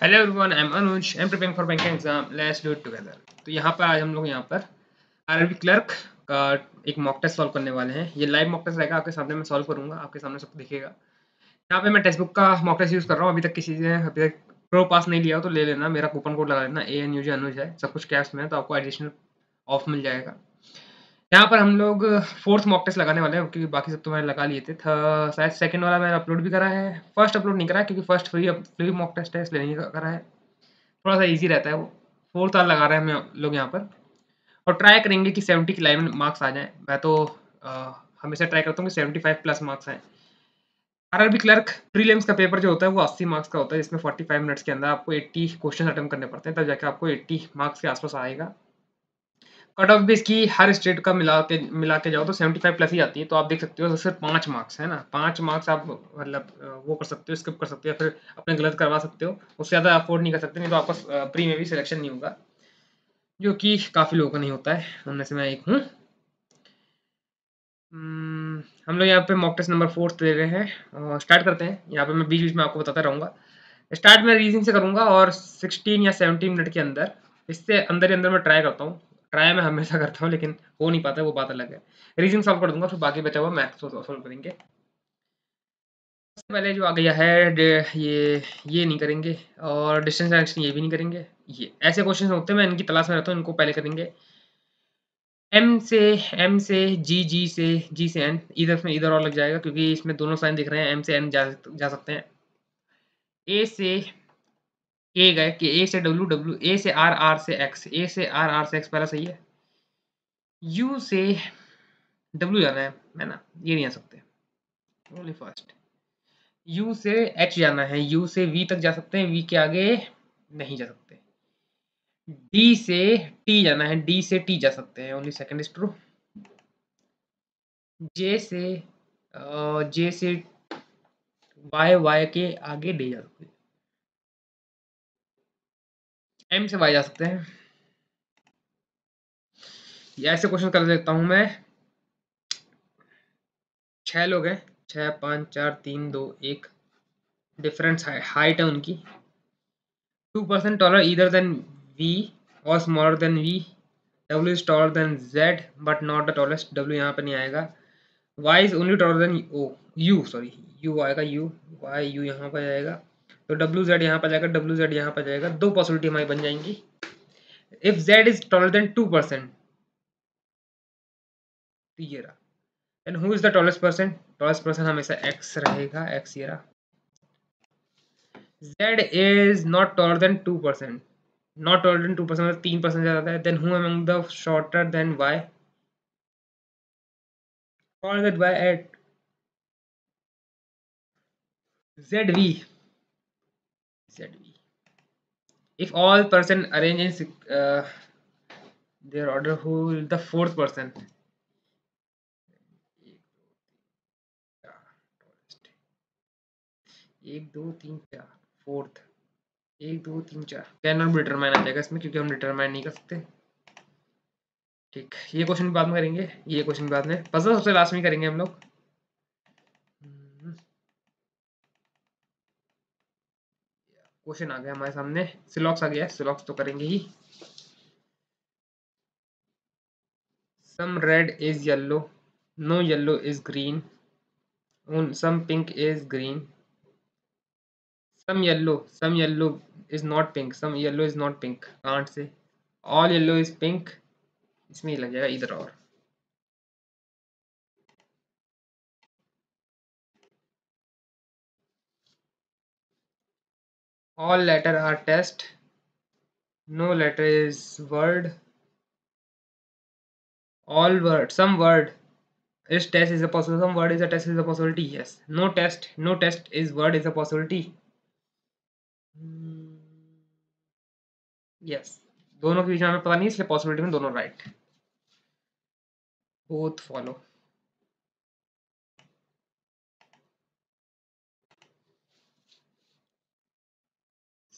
Hello everyone, I am Anuj. I am preparing for banking exam. Let's do it together. तो यहाँ पर आज हम लोग यहाँ पर आरआरबी क्लर्क का एक मॉक टेस्ट सॉल्व करने वाले हैं। ये लाइव मॉक टेस्ट रहेगा, आपके सामने मैं सॉल्व करूंगा, आपके सामने सब दिखेगा। यहाँ पे मैं टेक्स्ट बुक का मॉक टेस्ट यूज़ कर रहा हूँ। अभी तक किसी ने अभी तक प्रो पास नहीं लिया हो तो ले लेना, मेरा कूपन कोड लगा लेना, ANUJ अनुज है, सब कुछ कैप्स में है, तो आपको एडिशनल ऑफ मिल जाएगा। यहाँ पर हम लोग फोर्थ मॉक टेस्ट लगाने वाले हैं, क्योंकि बाकी सब तो मैंने लगा लिए थे। शायद सेकंड वाला मैंने अपलोड भी करा है, फर्स्ट अपलोड नहीं करा है, क्योंकि फर्स्ट फ्री मॉक टेस्ट है, इसलिए नहीं करा है। थोड़ा सा इजी रहता है वो। फोर्थ वाला लगा रहे हैं हम लोग यहाँ पर, और ट्राई करेंगे कि 70 के लाइन में मार्क्स आ जाएँ। मैं तो हमेशा ट्राई करता हूँ कि 75 प्लस मार्क्स आएँ। आरआरबी क्लर्क प्रीलिम्स का पेपर जो होता है वो 80 मार्क्स का होता है, जिसमें 45 मिनट्स के अंदर आपको 80 क्वेश्चन अटेम्प्ट करने पड़ते हैं, तब जाके आपको 80 मार्क्स के आसपास आएगा। कट ऑफ भी इसकी हर स्टेट का मिला के जाओ तो 75 प्लस ही आती है। तो आप देख सकते हो सिर्फ 5 मार्क्स है ना, 5 मार्क्स आप मतलब वो कर सकते हो, स्किप कर सकते हो, या फिर अपने गलत करवा सकते हो। उससे ज़्यादा अफोर्ड नहीं कर सकते, नहीं तो आपका प्री में भी सिलेक्शन नहीं होगा, जो कि काफ़ी लोगों का नहीं होता है, उनमें से मैं एक हूँ। हम लोग यहाँ पे मॉक टेस्ट नंबर 4 ले रहे हैं और स्टार्ट करते हैं। यहाँ पे मैं बीच बीच में आपको बताता रहूँगा। स्टार्ट मैं रीजनिंग से करूँगा और 16 या 17 मिनट के अंदर, इससे अंदर ही अंदर मैं ट्राई करता हूँ। ट्राई मैं हमेशा करता हूँ, लेकिन हो नहीं पाता है, वो बात अलग है। रीजनिंग सॉल्व कर दूंगा, फिर बाकी बचा हुआ मैथ्स सॉल्व करेंगे। सबसे पहले जो आ गया है ये नहीं करेंगे, और डिस्टेंस डायरेक्शन ये भी नहीं करेंगे। ये ऐसे क्वेश्चन होते हैं, मैं इनकी तलाश में रहता हूँ, इनको पहले करेंगे। एम से जी से एन, इधर में इधर और लग जाएगा, क्योंकि इसमें दोनों साइन दिख रहे हैं। एम से एन जा सकते हैं। ए से ए गए कि ए से डब्ल्यू, ए से आर से एक्स, ए से आर से एक्स पहला सही है। यू से डब्ल्यू जाना है ना, ये नहीं आ सकते, ओनली फर्स्ट। यू से एच जाना है, यू से वी तक जा सकते हैं, वी के आगे नहीं जा सकते। डी से टी जाना है, डी से टी जा सकते हैं, ओनली सेकंड इज ट्रू। जे से वाई के आगे डी जा सकते हैं। एम से वाई जा सकते हैं। ये ऐसे क्वेश्चन कर देता हूं मैं। 6 लोग हैं, 6 5 4 3 2 1। डिफरेंस हाइट है उनकी 2% taller either than V or smaller than V. W is taller than Z but not the tallest. W यहाँ पे नहीं आएगा। Y is only taller than U sorry, U आएगा, U Y U यहाँ पर जाएगा, तो WZ यहाँ पर जाएगा, WZ यहाँ पर जाएगा। दो पॉसिबिलिटी हमारी बन जाएंगी। If Z is taller than 2%, तो ये रहा। And who is the tallest person? Tallest person हमेशा X रहेगा, X ये रहा। Z is not taller than 2%. Not taller than 2% मतलब 3% ज़्यादा है। Then who among the shorter than Y? Taller than Y at ZV. ZV. If all person arrange in their order, who will the fourth person? एक दो तीन चार, fourth. एक दो तीन चार कैन नॉट बी डिटरमाइन आ जाएगा इसमें, क्योंकि हम डिटरमाइन नहीं कर सकते। ठीक, ये क्वेश्चन भी बाद में करेंगे, ये क्वेश्चन भी बाद में, पजल सबसे लास्ट में करेंगे हम लोग। क्वेश्चन आ गया हमारे सामने, सिलॉक्स आ गया, सिलॉक्स तो करेंगे ही। Some red is yellow, no yellow is green, some pink is green, some yellow is not pink, some yellow is not pink, can't say, all yellow is pink, इसमें ही लग जाएगा इधर और। all letter are test, no letter is word, all word, some word is test is a possibility, some word is a test is a possibility, yes, no test is word is a possibility, yes, दोनों के बीच में हमें पता नहीं, इसलिए possibility में दोनों right, both follow.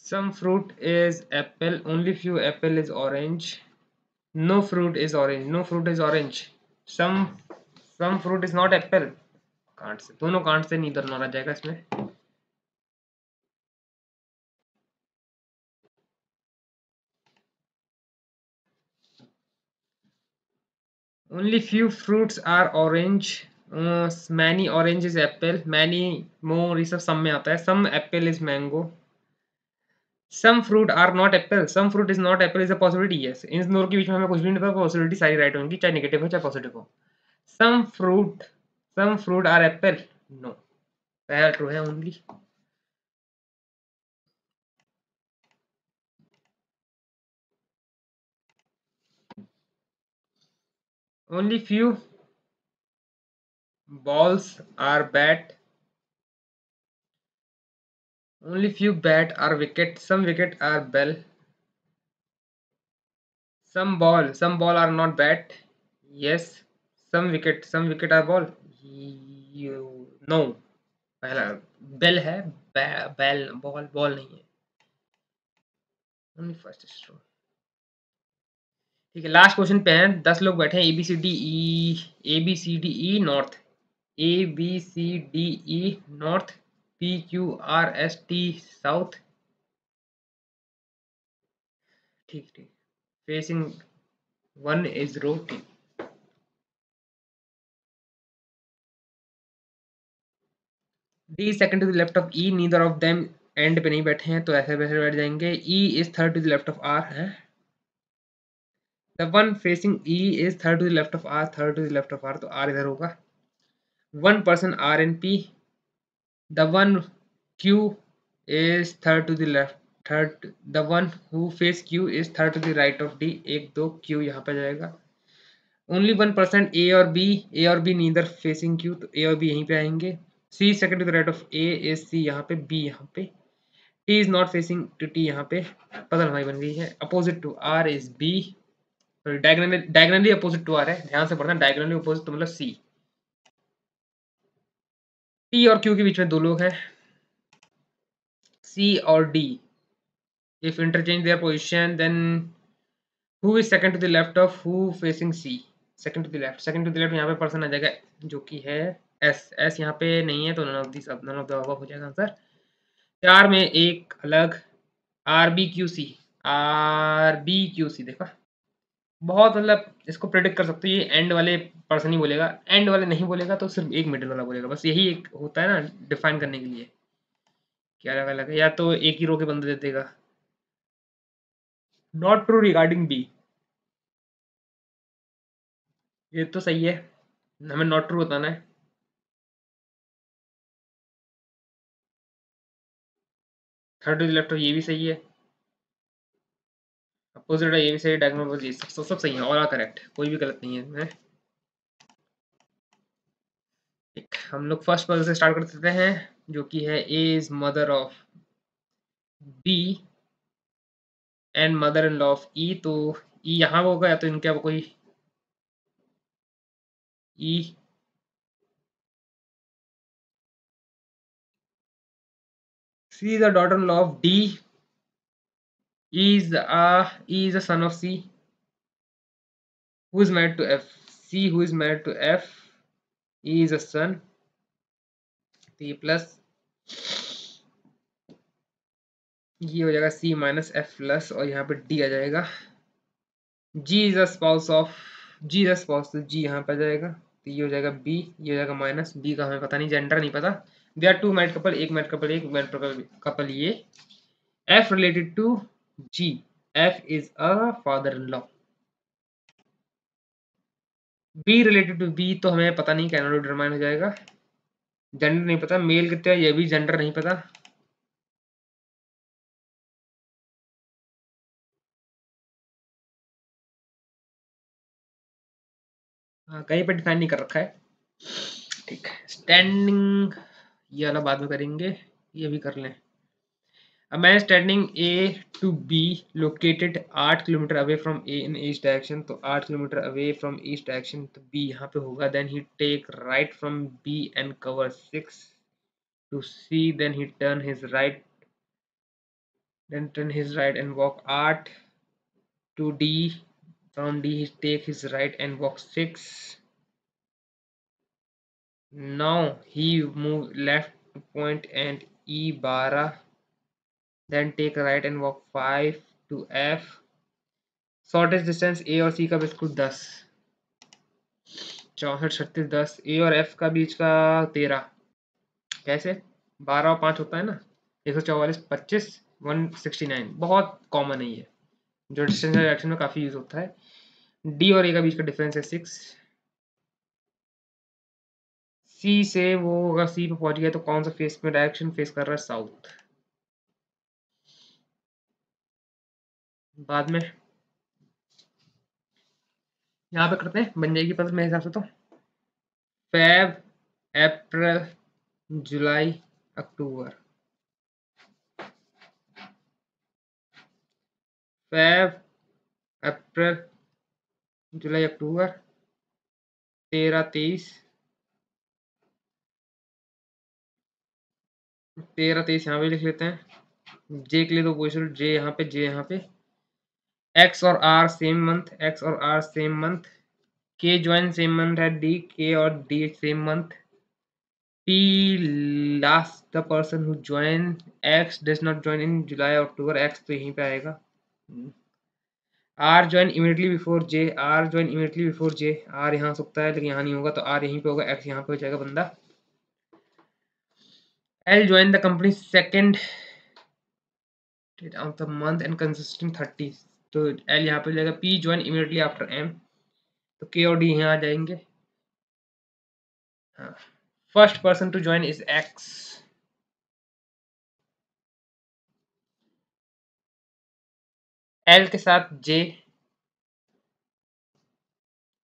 Some fruit is apple, only few apple is orange. No fruit is orange, no fruit is orange. Some fruit is not apple. Can't से, दोनों can't से neither नॉर आ जाएगा इसमें। Only few fruits are orange. Many orange is apple. Many more ये सब सम में आता है. Some apple is mango. Some fruit are not apple. Some fruit is not apple is a possibility. Yes. इन दोनों के बीच में हमें कुछ भी नहीं पता. Possibility सारी right होंगी. चाहे negative हो चाहे positive हो. Some fruit are apple. No. पहला true है only. Only few balls are bat. Only few bat are wicket. Some wicket are bell. Some ball are not bat. Yes. Some wicket are ball. You no. पहला bell है. Bell ball ball नहीं है. Only first is true. ठीक है, last question पे हैं. 10 लोग बैठे हैं. A B C D E north. ABCDE north. PQRST south. ठीक ठीक. Facing 1 is row T. D is second to the left of E. Neither of them and पे नहीं बैठे हैं तो ऐसे वैसे बैठ जाएंगे. E is third to the left of R है. The one facing E is third to the left of R. Third to the left of R तो R इधर होगा. One person R and P. The one Q is third to the left. The one who face Q is third to the right of D. एक दो Q यहाँ पे जाएगा. Only 1% A और B neither facing Q तो A और B यहीं पे आएंगे. C second to the right of A is C यहाँ पे. B यहाँ पे. T is not facing to T यहाँ पे. पजल हमारी बन गई है. Opposite to R is B. Diagonally opposite to R है. ध्यान से पढ़ना. डायगोनली अपोजिट तो मतलब C. T और Q के बीच में दो लोग हैं. C और D. If interchange their position, then who is second to the left of who facing C? Second to the left यहाँ पे पर्सन आ जाएगा जो कि है S यहाँ पे नहीं है तो none of the above हो जाएगा आंसर. 4 में एक अलग. RBQC देखा. बहुत मतलब इसको प्रेडिक्ट कर सकते हो. ये एंड वाले पर्सन ही बोलेगा. एंड वाले नहीं बोलेगा तो सिर्फ एक मिडिल वाला बोलेगा. बस यही एक होता है ना डिफाइन करने के लिए. क्या अलग अलग है. या तो एक ही रो के बंदे दे देगा. Not true regarding B. ये तो सही है. हमें नॉट ट्रू बताना है. थर्ड टू द लेफ्ट ये भी सही है. अपोजिट ये भी सही है. डायगोनल ये सब सही है. All are correct. कोई भी गलत नहीं है इसमें. ठीक, हम लोग फर्स्ट पजल से स्टार्ट कर देते हैं जो कि है A is mother of B and mother in law of E. तो ई यहाँ होगा या तो इनके कोई ई. C is the daughter-in-law of D. E is a son of C. Who is married to F? C who is married to F. E is a son. P plus. ये हो जाएगा C minus F plus और यहाँ पे D आ जाएगा. G is a spouse of G is a spouse तो G यहाँ पे आ जाएगा. तो ये हो जाएगा B. ये हो जाएगा माइनस. B का हमें पता नहीं. जेंडर नहीं पता. They are two married couple. एक married couple एक married couple ये. F related to G. F is a father-in-law. B related to B तो हमें पता नहीं. कैन नॉट डिटरमाइन हो जाएगा. जेंडर नहीं पता. मेल कितने ये भी जेंडर नहीं पता. हाँ कहीं पर डिफाइन नहीं कर रखा है. ठीक है. स्टैंडिंग ये वाला बाद में करेंगे. ये भी कर लें. A man standing A to B located 8 kilometre away from A in each direction. तो 8 kilometre away from each direction तो B यहाँ पे होगा. Then he take right from B and cover 6 to C. Then he turn his right and walk 8 to D. From D he take his right and walk 6. Now he move left to point and E 12. Then take right and walk 5 to F. Shortest distance A और C का बिल्कुल 10. 64 36 10, ए और F का बीच का 13, कैसे 12 और 5 होता है ना, 144 25 169, बहुत कॉमन है ये, जो डिस्टेंशियल रिएक्शन में काफ़ी यूज होता है। डी और ए का बीच का डिफरेंस है 6। सी से वो अगर सी पे पहुंच गया तो कौन सा फेस में डायरेक्शन फेस कर रहा है, साउथ। बाद में यहाँ पे करते हैं, बन जाएगी पजल मेरे हिसाब से तो। फेब, अप्रैल, जुलाई, अक्टूबर। फेब, अप्रैल, जुलाई, अक्टूबर, 13 23, 13 23 यहाँ पे लिख लेते हैं। जे के लिए तो पोजिशन जे यहाँ पे, जे यहाँ पे। एक्स और आर सेम मंथ, एक्स और आर सेम मंथ। के ज्वाइन सेम मंथ है, डी के और D same month. P last the person who join, X does not join in July or October, X तो यहीं पे आएगा। R join immediately before J, R join immediately before J, R यहाँ सकता है लेकिन यहाँ नहीं होगा, तो R यहीं पे होगा, X यहाँ पे हो जाएगा बंदा। L join the company second of the month and consisting 30, तो L यहाँ पे हो जाएगा। P join immediately after M, तो K और D यहाँ आ जाएंगे। हाँ, first person to join is X। L के साथ J,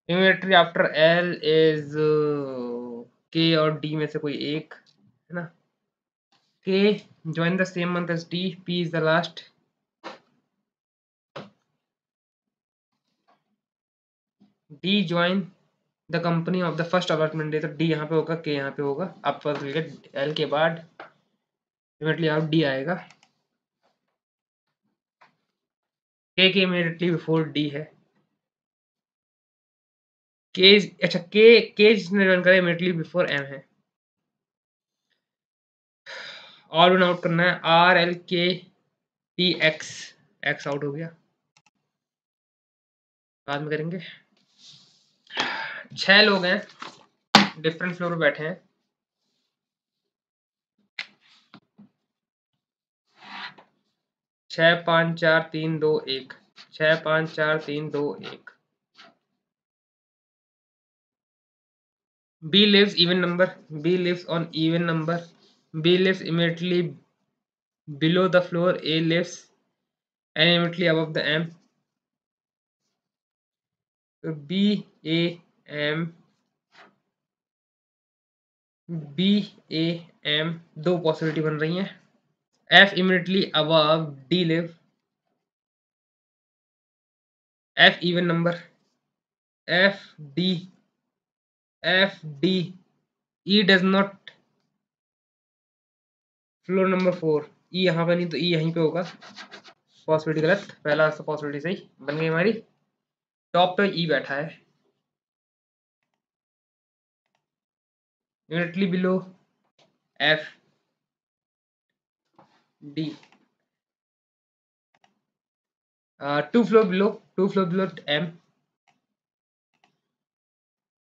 immediately after L is K और डी में से कोई एक है ना। K join the same month as D, P is the last. D join the company of the first allotment day, तो डी यहाँ पे होगा, के यहाँ पे होगा। अब फर्स्ट क्रिकेट एल के बाद इमीडिएटली आप डी आएगा। के इमीडिएटली बिफोर डी है। के अच्छा के जिसने ज्वाइन करा इमीडिएटली बिफोर एम है। ऑल वन आउट करना है, आर एल के टी एक्स, एक्स आउट हो गया, बाद में करेंगे। 6 लोग हैं, डिफरेंट फ्लोर पे बैठे हैं। 6 5 4 3 2 1, 6 5 4 3 2 1। B lives even number, B lives on even number, B lives immediately below the floor, A lives and immediately above the M, तो B A M, B A M दो पॉसिबिलिटी बन रही हैं। F immediately above D live, F even number, F D, F D, E does not floor number 4, ई यहाँ पे नहीं तो ई यहीं पे होगा। पॉसिबिलिटी गलत, पहला पॉसिबिलिटी सही बन गई हमारी। टॉप पे ई बैठा है, immediately below F D, 2 floor below M.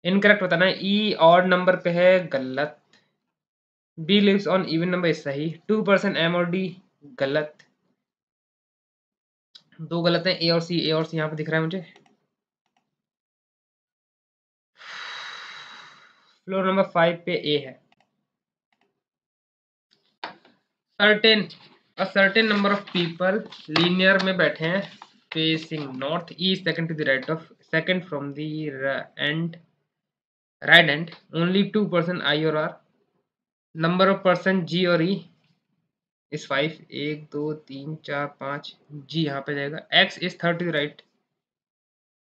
Incorrect बताना है, ई ऑड नंबर पे है, गलत। B lives on even number सही। 2% एम और डी गलत, दो गलत हैं, ए और सी, ए और सी यहाँ पे दिख रहा है मुझे। फ्लोर नंबर 5 पे ए है। Certain number of people linear में बैठे हैं facing north, E second to the right of, second from the end, right end, only 2% I और R. Number of person G और ई इज 5, 1 2 3 4 5, जी यहाँ पे जाएगा। X is third to the right,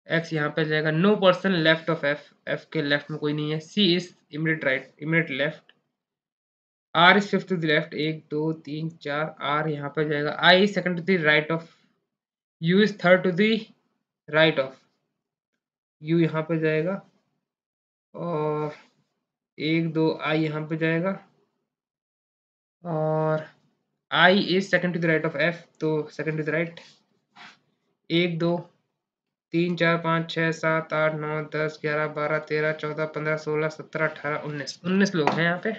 X यहाँ पे जाएगा। No person left of F, F के left में कोई नहीं है। C is immediate right, immediate left. R is fifth to the left, 1 2 3 4, R यहाँ पे जाएगा। I is second to the right of, U is third to the right of, U यहाँ पे जाएगा। और 1 2 आई यहाँ पे जाएगा। और I is second to the right of F, तो सेकंड टू द राइट। 1 2 3 4 5 6 7 8 9 10 11 12 13 14 15 16 17 18 19 लोग हैं यहाँ पे।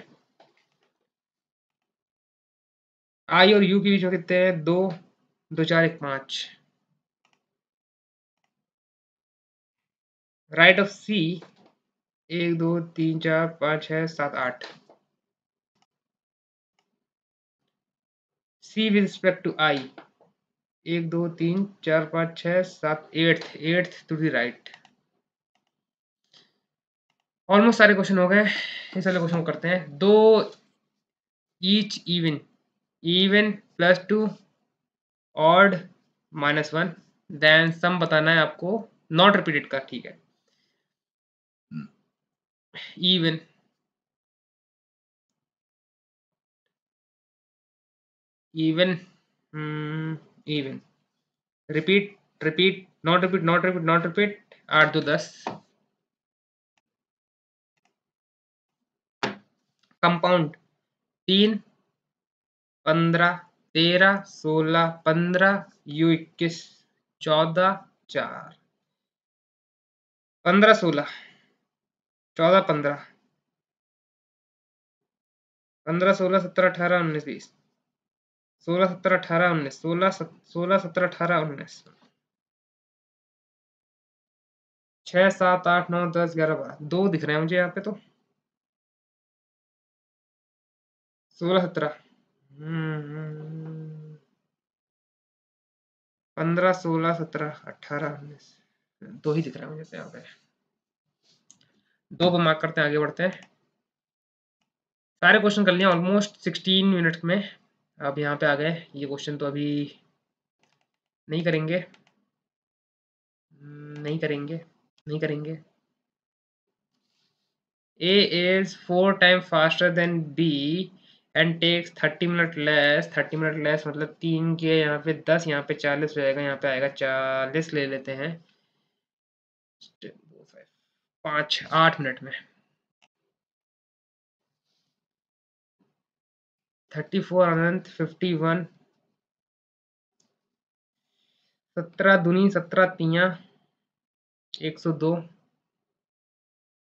आई और यू के बीच में कितने हैं? 2 2 4 1 5। Right of C 1 2 3 4 5 6 7 8। C with respect to I 1 2 3 4 5 6 7 8th to the right. Almost सारे क्वेश्चन हो गए। ये सारे क्वेश्चन करते हैं। दो each even +2 odd -1 then sum बताना है आपको। नॉट रिपीटेड का, ठीक है। Even even even repeat repeat not repeat not repeat not repeat 8 2 10। Compound 3 15 13 16 15 you 21 14 4 15 16 14 15 15 16 17 18 19 20 16 17 18 19 16 17 18 19 6 7 8 9 10 11 12 2 दिख रहे हैं मुझे यहाँ पे तो 16 17 15 16 17 18 19 2 ही दिख रहा है मुझे तो यहाँ पे। 2 को मार्क करते हैं, आगे बढ़ते हैं। सारे क्वेश्चन कर लिए ऑलमोस्ट 16 मिनट में। अब यहाँ पे आ गए। ये क्वेश्चन तो अभी नहीं करेंगे नहीं करेंगे नहीं करेंगे। A is 4 times faster than B and takes 30 minute less. 30 minute less मतलब 3 के यहाँ पे 10, यहाँ पे 40 रहेगा, यहाँ पे आएगा 40 ले लेते हैं। 5 8 मिनट में 34 अनंत 51 17 दूनी 17 तियाँ 102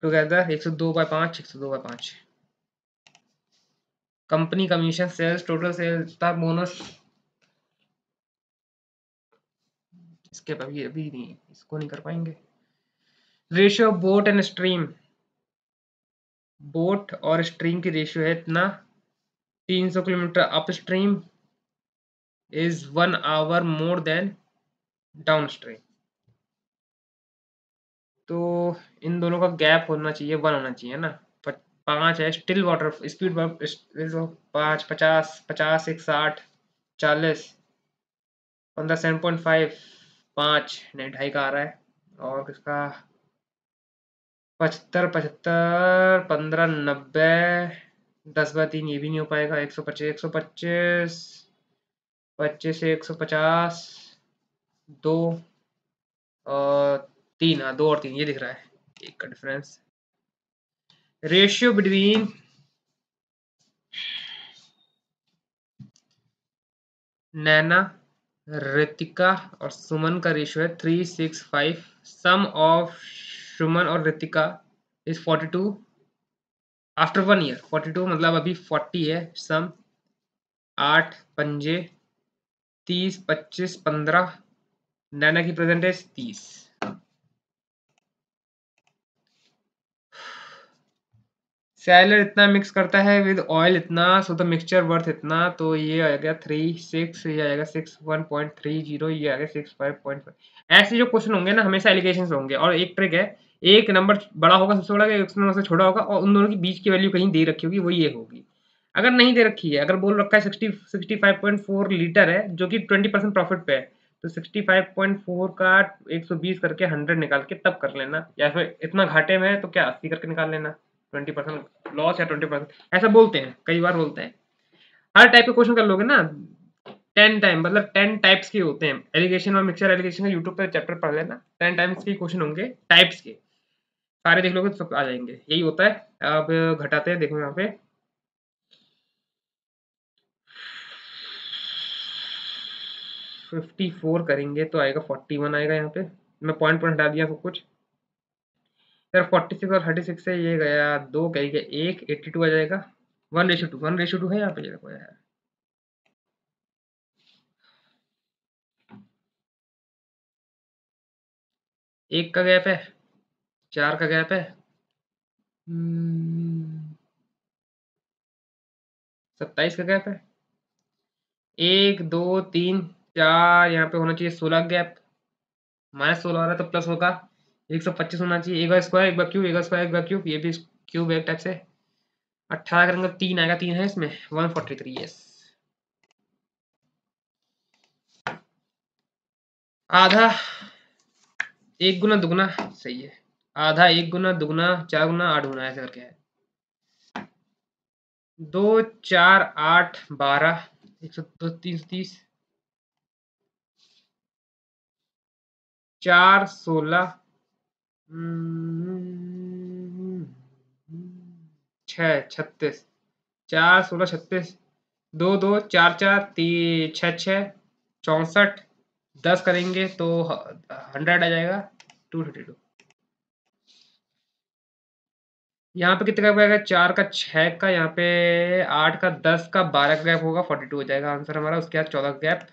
together 102/5 102/5। Company commission sales total sales था बोनस। इसके अभी नहीं, इसको नहीं कर पाएंगे। Ratio boat and stream, boat और स्ट्रीम की रेशियो है इतना। 300 kilometre up stream is 1 hour more than down stream. तो इन दोनों का गैप होना चाहिए 1 होना चाहिए ना। 5 है स्टिल वाटर स्पीड 5 50 50 1 60 40 15 7.5 5 नहीं 2.5 का आ रहा है। और किसका 75 75 15 90 10/3 ये भी नहीं हो पाएगा। 125 125 25 से 150 2 और 3। हाँ 2 और 3 ये दिख रहा है, एक का डिफरेंस। रेशियो बिटवीन नैना रितिका और सुमन का रेशियो है 365। सम ऑफ सुमन और रितिका इज 42 आफ्टर 1 ईयर। 42 मतलब अभी 40 है। सम 8 पंजे 30 25 15। नैना की प्रेजेंट एज 30। सैलड इतना मिक्स करता है विद ऑयल इतना, सो द मिक्सचर वर्थ इतना। तो ये आएगा 3 6, ये आएगा 6 1.30, ये आएगा 6 5.5। ऐसे जो क्वेश्चन होंगे ना हमेशा एलिगेशन होंगे। और एक ट्रिक है, एक नंबर बड़ा होगा सबसे बड़ा, एक नंबर से छोटा होगा और उन दोनों के बीच की वैल्यू कहीं दे रखी होगी, वो ये होगी। अगर नहीं दे रखी है, अगर बोल रखा है 65.4 लीटर है जो कि 20% प्रॉफिट पे है, तो 65.4 का 120 करके 100 निकाल के तब कर लेना। या फिर इतना घाटे में है तो क्या 80 करके निकाल लेना। 20% लॉस या 20% ऐसा बोलते हैं, कई बार बोलते हैं। हर टाइप के क्वेश्चन कर लोगे ना 10 टाइम, मतलब 10 टाइप्स के होते हैं। एलिगेशन और मिक्सचर एलिगेशन का यूट्यूब पे चैप्टर पढ़ लेना। 10 टाइम्स के क्वेश्चन होंगे, टाइप्स के सारे देख लोगे तो सब आ जाएंगे। यही होता है। अब घटाते हैं, देखो यहाँ पे 54 करेंगे तो आएगा 41 आएगा यहाँ पे। मैं पॉइंट हटा दिया सब कुछ। सर 46 और 36 से ये गया 2 कहीं गया 1 82 आ जाएगा। 1:2 1:2 है यहाँ पे, ये देखो यार। एक का गैप है, 4 का गैप है, 27 का गैप है, 1 2 3 4 यहाँ पे होना चाहिए 16 गैप, -16 आ रहा है तो प्लस होगा 125 होना चाहिए। एक बार स्क्वायर एक बार क्यूब, एक बार स्क्वायर एक बार क्यूब, ये भी क्यूब एक टाइप से 18 करेंगे 3 आएगा, 3 है इसमें 143। यस, आधा 1 गुना दुगना सही है, आधा 1 गुना दुगना 4 गुना 8 गुना ऐसे करके है। 2 4 8 12 102 330 4 16 6 36 4 16 36 2 2 4 4 3 6 6 64 10 करेंगे तो 100 आ जाएगा 232। यहाँ पे कितने का गैप आएगा, 4 का 6 का, यहाँ पे 8 का 10 का 12 का गैप होगा 42 हो जाएगा आंसर हमारा। उसके बाद 14 का gap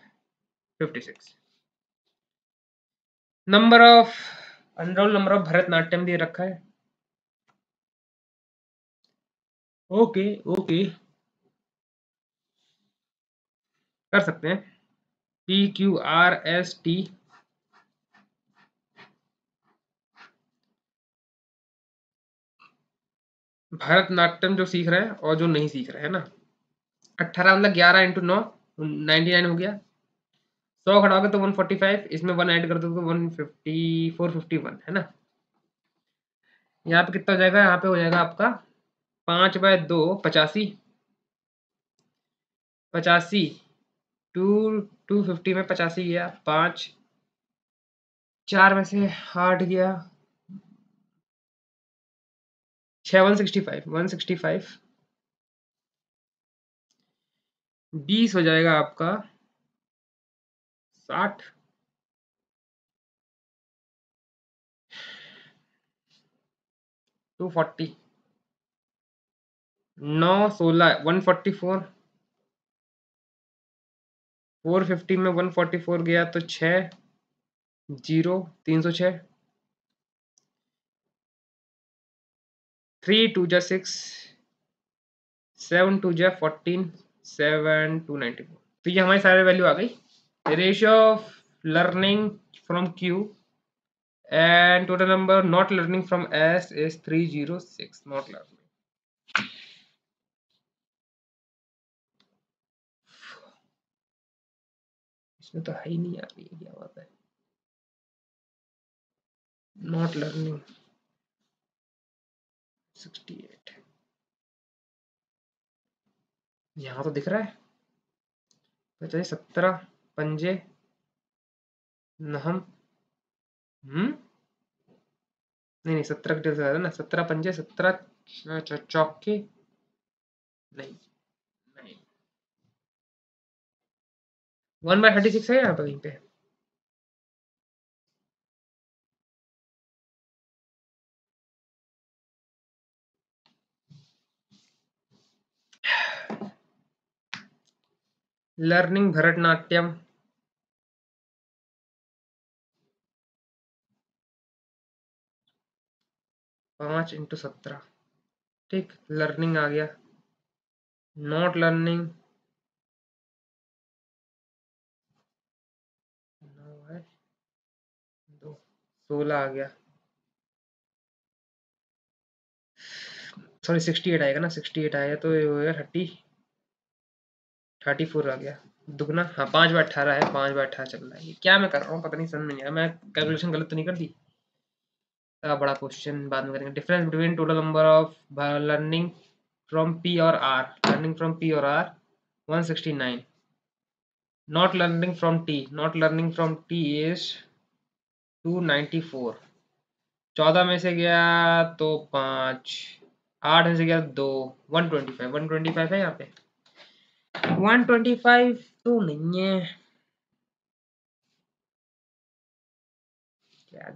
56। Number of unroll number of Bharatanatyam दिए रखा है। ओके ओके कर सकते हैं। PQRST भरतनाट्यम जो सीख रहे हैं और जो नहीं सीख रहे हैं ना, 18 मतलब 11 इंटू 9 99 हो गया। 100 घटाओगे तो 145, इसमें 1 ऐड कर दो तो 150 451 है ना। यहाँ पे कितना हो जाएगा, यहाँ पे हो जाएगा आपका 5/2 85 85 250 में 85 गया, 5 4 में से 8 गया 6 165 20 हो जाएगा आपका 60 240 9 16 144 450 में 144 गया तो 6 0 306 3 2 जा 6 7 2 जा 14 7 2 94। तो ये हमारी सारी वैल्यू आ गई। Ratio of learning from Q and total number not learning from S is 306 not learning। इसमें तो है ही नहीं, आ रही है क्या बात है, नॉट लर्निंग 68 यहाँ तो दिख रहा है। तो चाहिए 17 पंजे नहम नहीं 17 का ज़्यादा ना, 17 पंजे 17 चौके नहीं नहीं 1/36 है यहाँ पर कहीं पे। लर्निंग भरतनाट्यम 5 × 17 ठीक। लर्निंग आ गया, नॉट लर्निंग 9 है 2 16 आ गया, सॉरी 68 आएगा ना, 68 आएगा तो ये हो गया 34 आ गया दुगना। हाँ 5/18 है, 5/18 चल रहा है। ये क्या मैं कर रहा हूँ पता नहीं, समझ में नहीं आया, मैं कैलकुलेशन गलत तो नहीं कर दी। बड़ा क्वेश्चन बाद में करेंगे। Difference between total number of learning from P और आर, लर्निंग फ्रॉम पी और R 169। Not learning from T, not learning from T is 294। 14 में से गया तो 5, 8 में से गया 2 125 है यहाँ पे। 125 तो नहीं है, क्या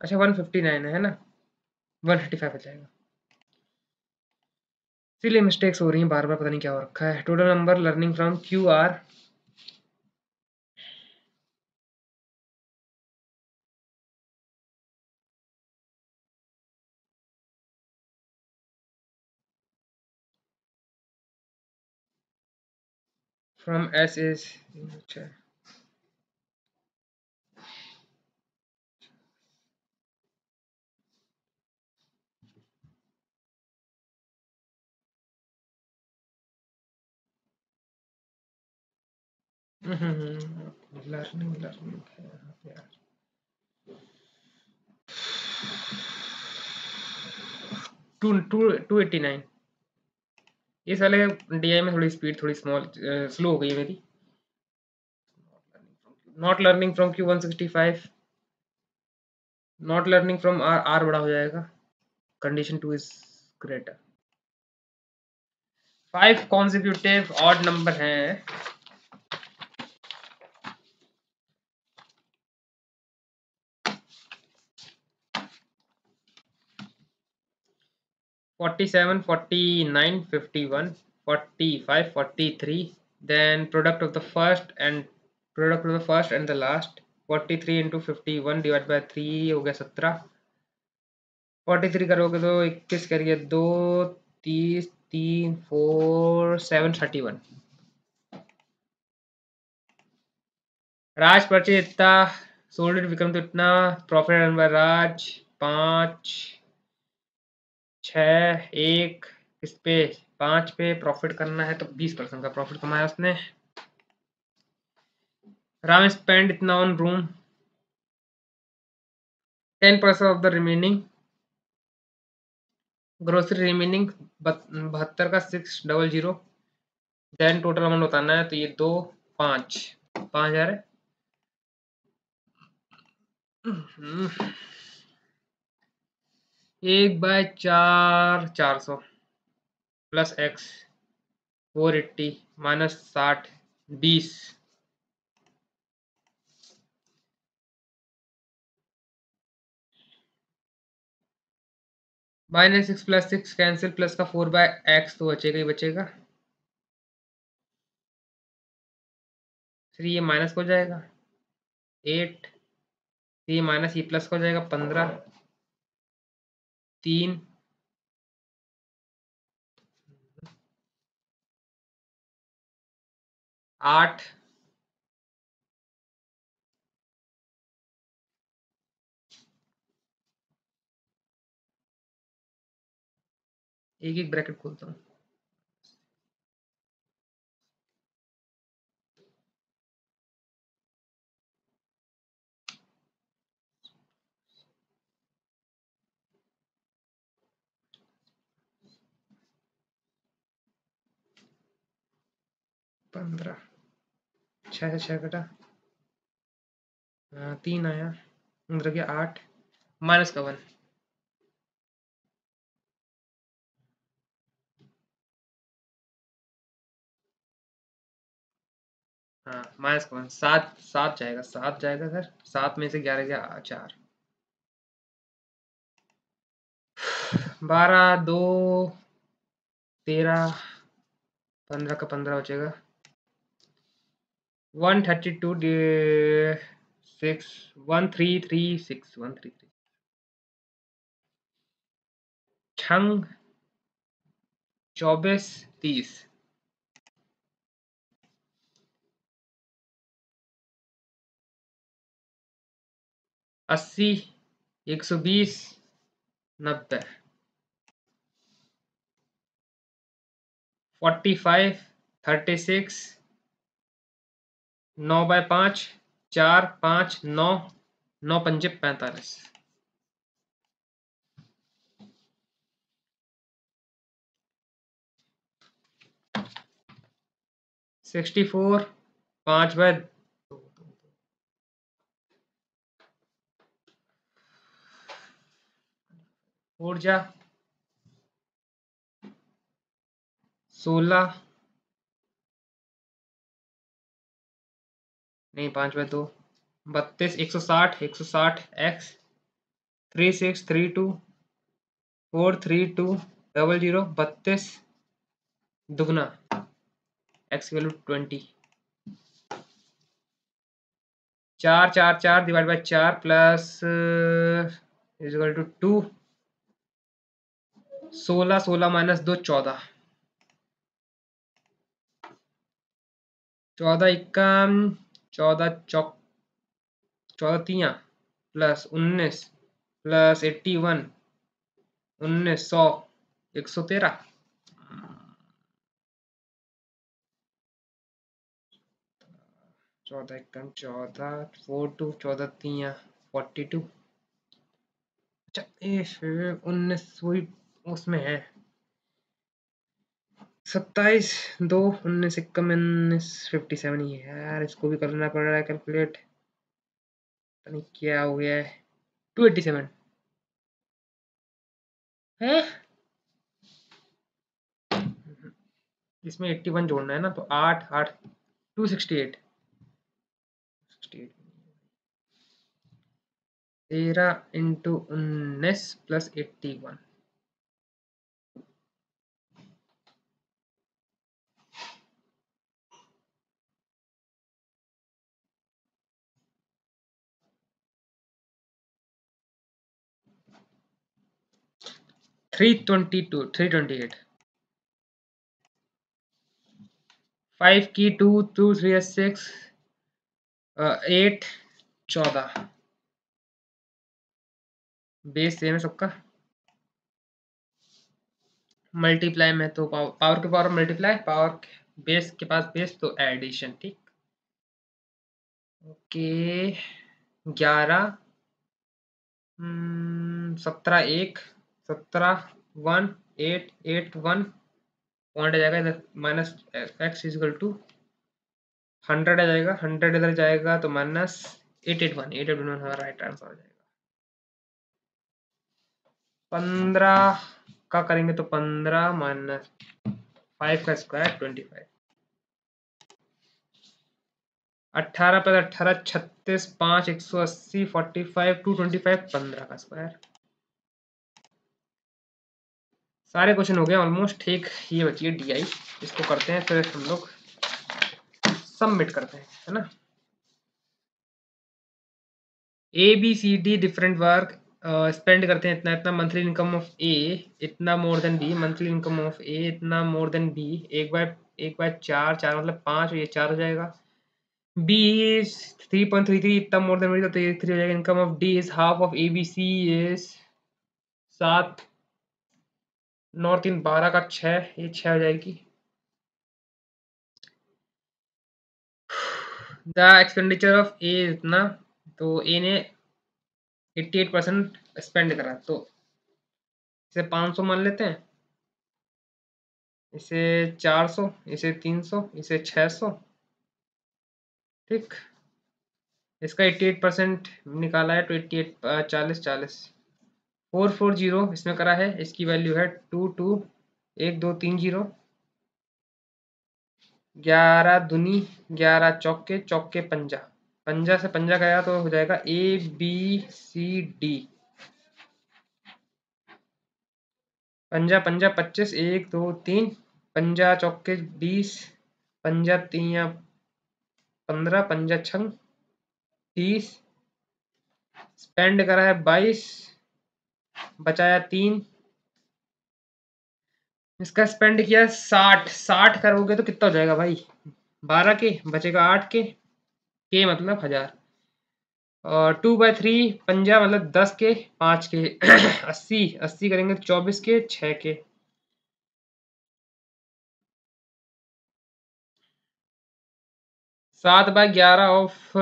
अच्छा 159 है ना, 155 हो जाएगा। इसीलिए मिस्टेक्स हो रही हैं बार बार, पता नहीं क्या हो रखा है। Total number learning from Q R from S is, अच्छा लर्निंग लर्निंग है यहाँ पे यार। 289। ये साले डीआई में थोड़ी स्पीड थोड़ी स्मॉल स्लो हो गई है मेरी। Not learning from Q 165, not learning from R, R बड़ा हो जाएगा। Condition 2 is greater. 5 consecutive odd number हैं। Forty seven, 49, 51, 45, 43, then product of the first and the last। 43 into 51 divide by 3 हो गया 17। 43 करोगे तो 21 करिए 2, 30, 3, 4, 7, 31। राज परचेज इतना, सोल्ड विक्रम तो इतना, प्रॉफिट रन बाय राज 5, 6, 1 इस पे 5 पे प्रॉफिट करना है तो 20% का प्रॉफिट कमाया उसने। राम स्पेंड इतना on room, 10% of the remaining grocery remaining 72 का 600। देन टोटल अमाउंट बताना है तो ये 2, 5, 5,000 है। 1/4 400 plus x 480 minus 60 20। -6 + 6 cancel, plus का 4/x तो बचेगा ही बचेगा। 3 ये माइनस हो जाएगा 8, ये माइनस ये प्लस हो जाएगा 15, 3, 8, एक एक ब्रैकेट खोलता हूँ। पंद्रह, 6 से 6 कटा, 3 आया, अंदर गया 8, माइनस का 1, हाँ माइनस का 1, 7 7 जाएगा, 7 जाएगा सर, 7 में से 11 गया 4, 12, 2, 13, 15 का 15 बचेगा, 132 6 1336 133 छंग 24 30 80 120 90 45 36 9/5 4 5 9 9 पंजे 45 64 5/2 ऊर्जा 16 नहीं 5/2 32 160 160 एक्स 3632432000 दुगना x की value 20 4 divide by 4 plus is equal to 2 16 minus 2 14 14 14 चौक 14 प्लस 19 प्लस 81 1900 113 14 14 42 14 42 अच्छा 19 वही उसमें है 27 2 19 कम 57 ही है यार। इसको भी करना पड़ रहा है कैलकुलेट। पता नहीं क्या हो गया है। 287 है। इसमें 81 जोड़ना है ना, तो 8 8 268 13 इंटू 19 प्लस 81 322 328 5 की 2 2 3 6 8 14 बेस सेम है सबका। मल्टीप्लाई में तो पावर के पावर मल्टीप्लाई, पावर बेस के पास बेस तो एडिशन। ठीक ओके 11 17 1 17 1 8 8 1 पॉइंट आ जाएगा इधर माइनस एक्स इजिकल टू 100 आ जाएगा 100 इधर जाएगा तो माइनस 881 हमारा राइट आंसर आ जाएगा। 15 का करेंगे तो 15 माइनस 5 का स्क्वायर 25 18 प्लस 18 36 5 180 45 225 15 का स्क्वायर। सारे क्वेश्चन हो गए ऑलमोस्ट। ठीक ये बची है DI, इसको करते हैं फिर हम लोग सबमिट करते हैं, है ना। ABCD डिफरेंट वर्क स्पेंड करते हैं इतना इतना। मंथली इनकम ऑफ A इतना more than B, monthly income of A इतना मोर देन B। एक बाय 4 4 मतलब 5, ये 4 हो जाएगा। B is 3.33 इतना मोर देन B, तो ये 3 हो जाएगा। Income of D is half of ABC is 7 9 3 12 का 6, ये 6 हो जाएगी। द एक्सपेंडिचर ऑफ A इतना, तो A ने 88% स्पेंड करा, तो इसे 500 मान लेते हैं, इसे 400, इसे 300, इसे 600। ठीक इसका 88% निकाला है तो 88 40 40 440 इसमें करा है। इसकी वैल्यू है 2 2 1 2 3 0 11 दूनी 11 चौके चौके पंजा, पंजा से पंजा गया तो हो जाएगा ABCD। पंजा पंजा 25 1 2 3 पंजा चौके 20 पंजा 3 15 पंजा 6 30 स्पेंड करा है 22 बचाया 3। इसका स्पेंड किया 60 60 करोगे तो कितना हो जाएगा भाई, 12 के बचेगा 8 के मतलब 1000। और 2/3 पंजा मतलब 10 के 5 के 80 80 करेंगे तो 24 के 6 के। सात बाय 11 ऑफ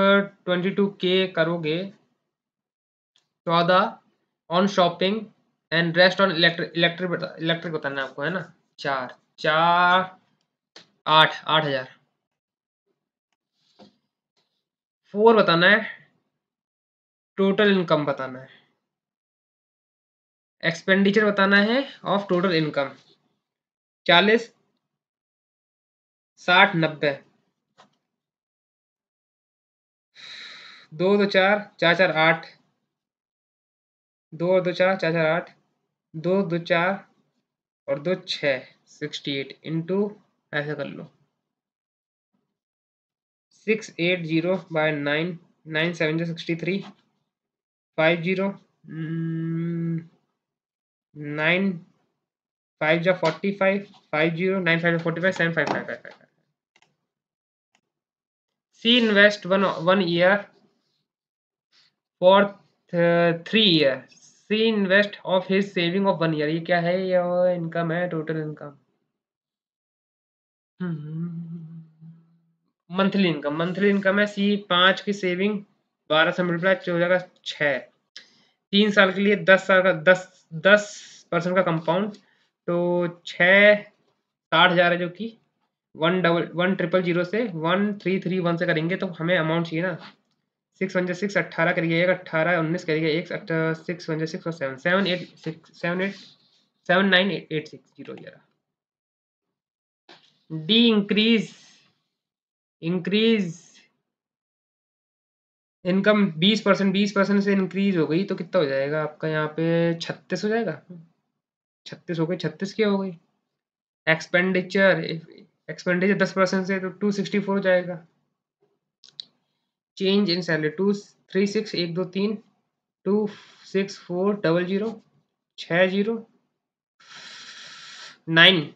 22 के करोगे 14 on shopping and rest on electric बताना है आपको, है ना। 4 4 8 8000। 4 बताना है, टोटल इनकम बताना है, एक्सपेंडिचर बताना है ऑफ टोटल इनकम 40 60 90 2 2 4 4 4 8 2 और 2 4, 4 4 8, 2 2 4 और 2 6, 68 इंटू ऐसे कर लो 680 बाय 9, 9 7 जो 63, 50 9 5 जा 45, 50 9 5 जा 45, 7 5 5 5 5. C invest one year for 3 year. C invest of his saving of 1 year. ये क्या है? ये इनकम है, टोटल इनकम, मंथली इनकम है। सी 5 की सेविंग 12 से मल्टीप्लाई हो जाएगा 6, 3 साल के लिए 10 साल का 10% का कंपाउंड, तो 60,000 है, जो कि 1,000 से 1,331 से करेंगे तो हमें अमाउंट चाहिए ना। 6 1 6 18 करिए, 18 19 करिए, 1 6 1 6 और 7 7 8 6 7 8 7 9 8 6 0 11. डी इंक्रीज इनकम 20% से इंक्रीज हो गई तो कितना हो जाएगा आपका? यहाँ पे 36 हो जाएगा। 36 हो गई, 36 क्या हो गई? एक्सपेंडिचर 10% से तो 264 हो जाएगा। चेंज इन सैलरी 236 1 2 3 264 00 60 9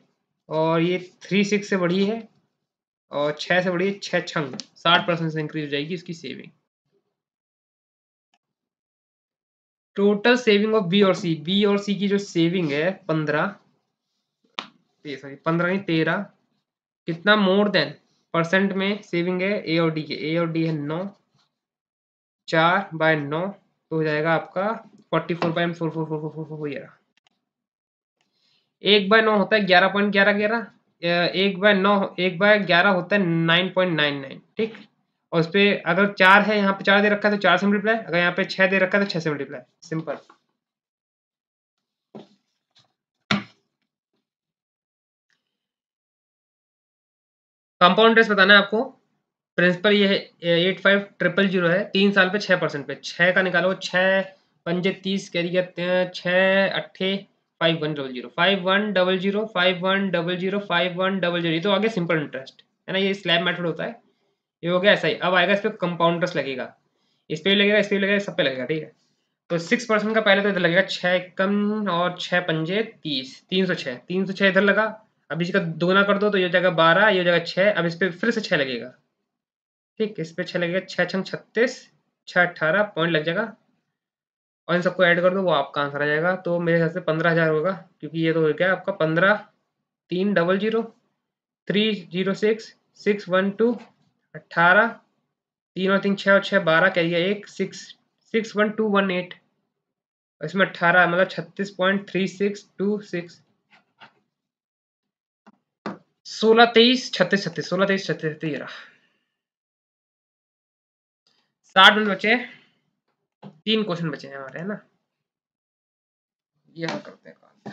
और ये 36 से बढ़ी है और 6 से बढ़ी है, 6 छंग 60% से इंक्रीज हो जाएगी इसकी saving. Total saving of B और सी की जो सेविंग है 15 नहीं 13, कितना मोर देन परसेंट में सेविंग है ए और डी के? ए और डी है 9, 4 बाय 9 तो हो जाएगा आपका 44.4444 हो जाएगा। 1/9 होता है 11.1111, 1/11 होता है 9.99, ठीक। और उस पे अगर 4 है, यहाँ पे 4 दे रखा है तो 4 से मल्टीप्लाई, अगर यहाँ पे 6 दे रखा है तो 6 से मल्टीप्लाई, सिंपल। कंपाउंड इंटरेस्ट बताना है आपको। प्रिंसिपल ये है 85,000 है, 3 साल पे 6% पे 6 का निकालो, 6 पंजे 30 कह दिया, 6 अट्ठे 5100 5100 5100 5100, ये तो आगे सिंपल इंटरेस्ट है ना, ये स्लैब मेथड होता है, ये हो गया ऐसा ही। अब आएगा इस पे कंपाउंड इंटरेस्ट लगेगा, इस पे भी लगेगा, इस पे भी लगेगा, सब पे लगेगा, ठीक है। तो 6% का पहले तो इधर लगेगा 6 कम और 6 पंजे 30, 306 306 इधर लगा। अब इसका दोगुना कर दो तो ये जगह 12, ये जगह 6, अब इस पे फिर से 6 लगेगा, ठीक। इस पे 6 लगेगा, 6 छंग 36, 6 18 पॉइंट लग जाएगा और इन सबको ऐड कर दो, वो आपका आंसर आ जाएगा। तो मेरे हिसाब से 15,000 होगा, क्योंकि ये तो हो गया आपका 15 300 306 612 18, 3 और 3 6 और 6 12 कह दिया 1 6 61218, इसमें 18 मतलब 36.3626, 16 23 36 36 16 23 36 36 ये रहा। 60 मिनट बचे, 3 क्वेश्चन बचे हैं हमारे, है ना। ये हम करते हैं काम।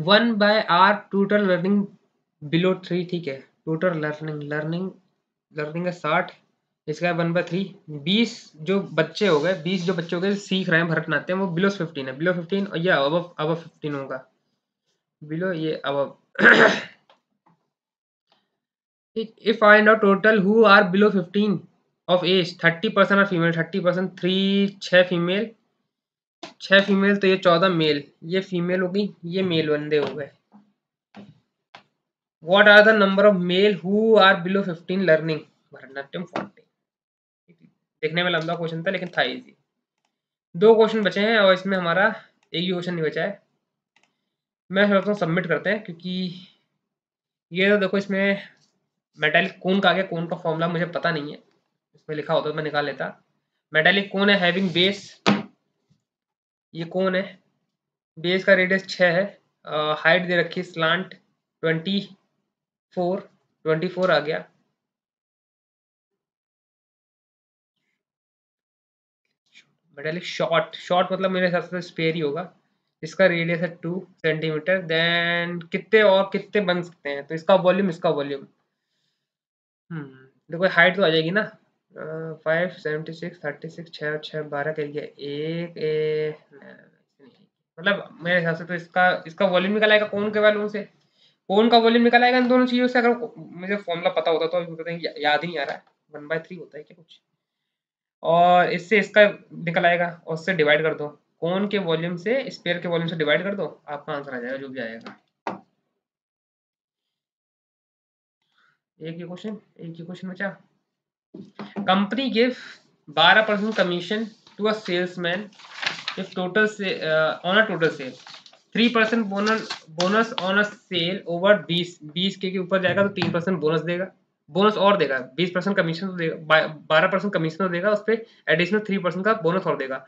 1/r टोटल लर्निंग बिलो 3, ठीक है। टोटल लर्निंग है 60, इसका 1/3 20 जो बच्चे हो गए, 20 जो बच्चे हो गए सीख रहे हैं भरतनाट्यम, वो बिलो 15 है, बिलो 15 और ये अब 15 होगा, बिलो ये अब if find out total who are below 15 of age, 30% are female, 30% 6 female 6 female, तो ये 14 मेल, ये फीमेल होगी, ये मेल बंदे हो गए। What are the number of male who are below 15 learning Bharatanatyam 40। देखने में लंबा क्वेश्चन था लेकिन था इजी। 2 क्वेश्चन बचे हैं और इसमें हमारा एक ही क्वेश्चन नहीं बचा है। मैं सोचता हूँ सबमिट करते हैं, क्योंकि ये तो देखो इसमें मेटालिक कोन का आ गया, कोन का फॉर्मूला मुझे पता नहीं है, इसमें लिखा होता तो मैं निकाल लेता। मेटालिक कोन है हैविंग बेस, ये कोन है, बेस का रेडियस 6 है, हाइट दे रखी है स्लांट 24 24 आ गया। मेटालिक शॉर्ट, शॉर्ट मतलब मेरे हिसाब से स्पेयर ही होगा। इसका रेडियस है 2 सेंटीमीटर। देन कितने और कितने बन सकते हैं, तो इसका वॉल्यूम, इसका वॉल्यूम देखो हाइट तो आ जाएगी ना। 576 36 6 और 6 12 के लिए एक मतलब मेरे हिसाब से तो इसका इसका वॉल्यूम निकल आएगा कोन के वॉल्यूम से। कोन का वॉल्यूम निकल आएगा इन दोनों चीजों से। अगर मुझे फॉर्मूला पता होता तो अभी पता नहीं, याद ही नहीं आ रहा है। 1/3 होता है क्या कुछ, और इससे इसका निकल आएगा और उससे डिवाइड कर दो। कोन के वॉल्यूम से स्फीयर के वॉल्यूम से डिवाइड कर दो, आपका आंसर आ जाएगा जो भी आएगा। एक ही क्वेश्चन बचा। Company give 12% commission to a salesman if total on a total sale, 3% बोनस ऑन अ सेल ओवर 20 के ऊपर जाएगा तो 3% बोनस देगा, बोनस और देगा। 20% कमीशन तो देगा, 12% कमीशन तो देगा, उस पर एडिशनल 3% का बोनस और देगा।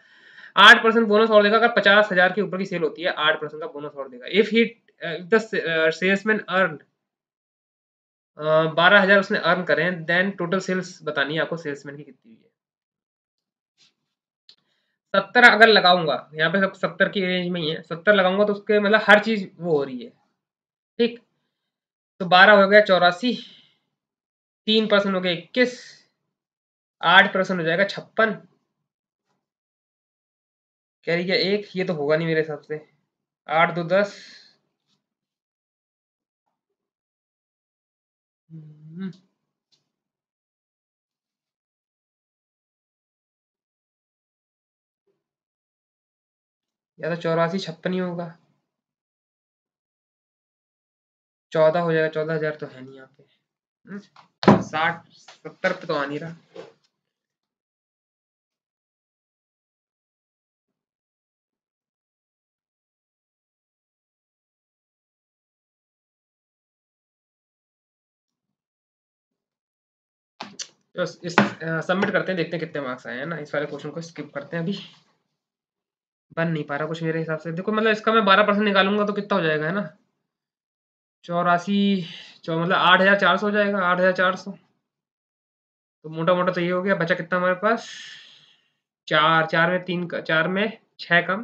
8% बोनस और देगा अगर 50,000 के ऊपर की सेल होती है, 8% का बोनस और देगा। If he the salesman earn 12,000 उसने अर्न करें, देन टोटल सेल्स बतानी है आपको सेल्समैन की कितनी हुई है। 70 अगर लगाऊंगा यहाँ पे, सब 70 की रेंज में ही है, 70 लगाऊंगा तो उसके मतलब हर चीज वो हो रही है। ठीक, तो 12 हो गया 84, 3% हो गया 21, 8% हो जाएगा 56, कैरी किया 1, ये तो होगा नहीं मेरे हिसाब से। 8 2 10, या तो 84 56 ही होगा। 14 हो जाएगा, 14,000 तो है नहीं यहाँ पे। 60 70 पे तो आ नहीं रहा। तो इस सबमिट करते हैं, देखते हैं कितने मार्क्स आए हैं ना। इस वाले क्वेश्चन को स्किप करते हैं, अभी बन नहीं पा रहा कुछ मेरे हिसाब से। देखो मतलब इसका मैं 12% निकालूंगा तो कितना हो जाएगा, है ना। 84 मतलब 8,400 हो जाएगा, 8,400। तो मोटा मोटा तो ये हो गया। बचा कितना हमारे पास, 4 4 में 3 4 में 6 कम,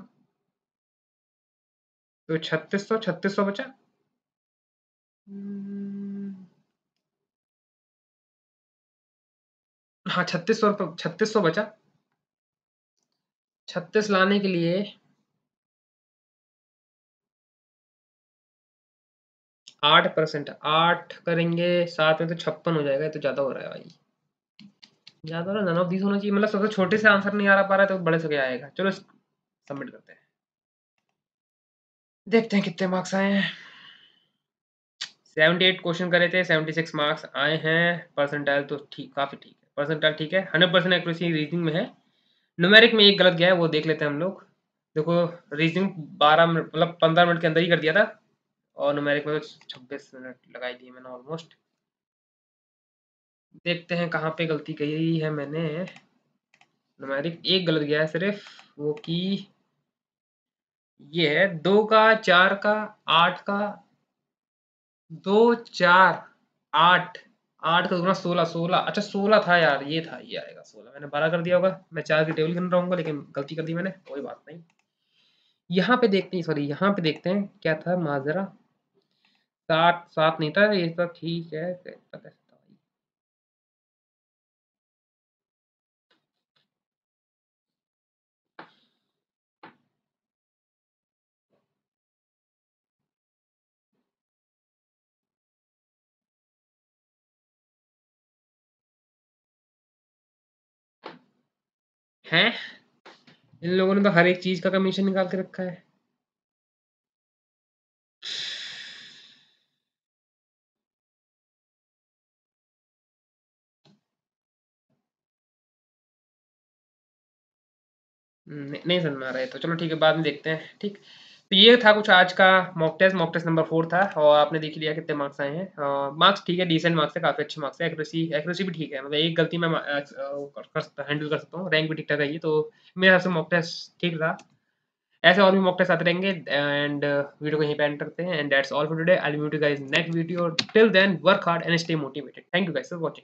तो 3600 बचा। हाँ 3600 रुपये, 3600 बचा। 36 लाने के लिए 8%, 8 करेंगे 7 में तो 56 हो जाएगा। ये तो ज्यादा हो रहा है भाई, ज्यादा ना 9 20 होना चाहिए। मतलब सबसे छोटे से आंसर नहीं आ रहा पा रहा है तो बड़े से क्या आएगा। चलो सबमिट करते हैं, देखते हैं कितने मार्क्स आए हैं। 78 क्वेश्चन करे थे, 76 मार्क्स आए हैं। परसेंटाइल तो ठीक, काफी ठीक है। परसेंटाइल ठीक है, 100% एक्यूरेसी रीजनिंग में है। न्यूमेरिक में एक गलत गया है, वो देख लेते हैं हम लोग। देखो रीजनिंग 12 मिनट मतलब 15 मिनट के अंदर ही कर दिया था, और न्यूमेरिक में तो 26 मिनट लगाई दिए मैंने ऑलमोस्ट। देखते हैं कहाँ पे गलती कही है मैंने। न्यूमेरिक एक गलत गया है सिर्फ, वो कि ये है 2 का 4 का 8 का 2 4 8, 8 का 16 16। अच्छा 16 था यार, ये था, ये आएगा 16। मैंने 12 कर दिया होगा, मैं 4 की टेबल गिन रहा हूँ लेकिन गलती कर दी मैंने, कोई बात नहीं। यहाँ पे देखते हैं, सॉरी यहाँ पे देखते हैं क्या था माजरा। 7 7 नहीं था ये सब, ठीक है। कैसा था भाई? हैं, इन लोगों ने तो हर एक चीज का कमीशन निकाल के रखा है। नहीं समझ में आ रहा है तो चलो ठीक है, बाद में देखते हैं। ठीक, तो ये था कुछ आज का मॉक टेस्ट नंबर 4 था, और आपने देख लिया कितने मार्क्स आए हैं। मार्क्स ठीक है, डिसेंट मार्क्स है, काफी अच्छे मार्क्स है। एक्यूरेसी भी ठीक है, मतलब एक गलती में कर सकता, हैंडल कर सकता हूँ। रैंक भी ठीक ठाक है ये तो। मेरे हिसाब से मॉक टेस्ट ठीक था। ऐसे और भी मॉक टेस्ट आते रहेंगे एंड वीडियो को यहीं पे एंड करते हैं and that's all for today. I will meet you guys next video. Till then work hard and stay motivated. Thank you guys for watching.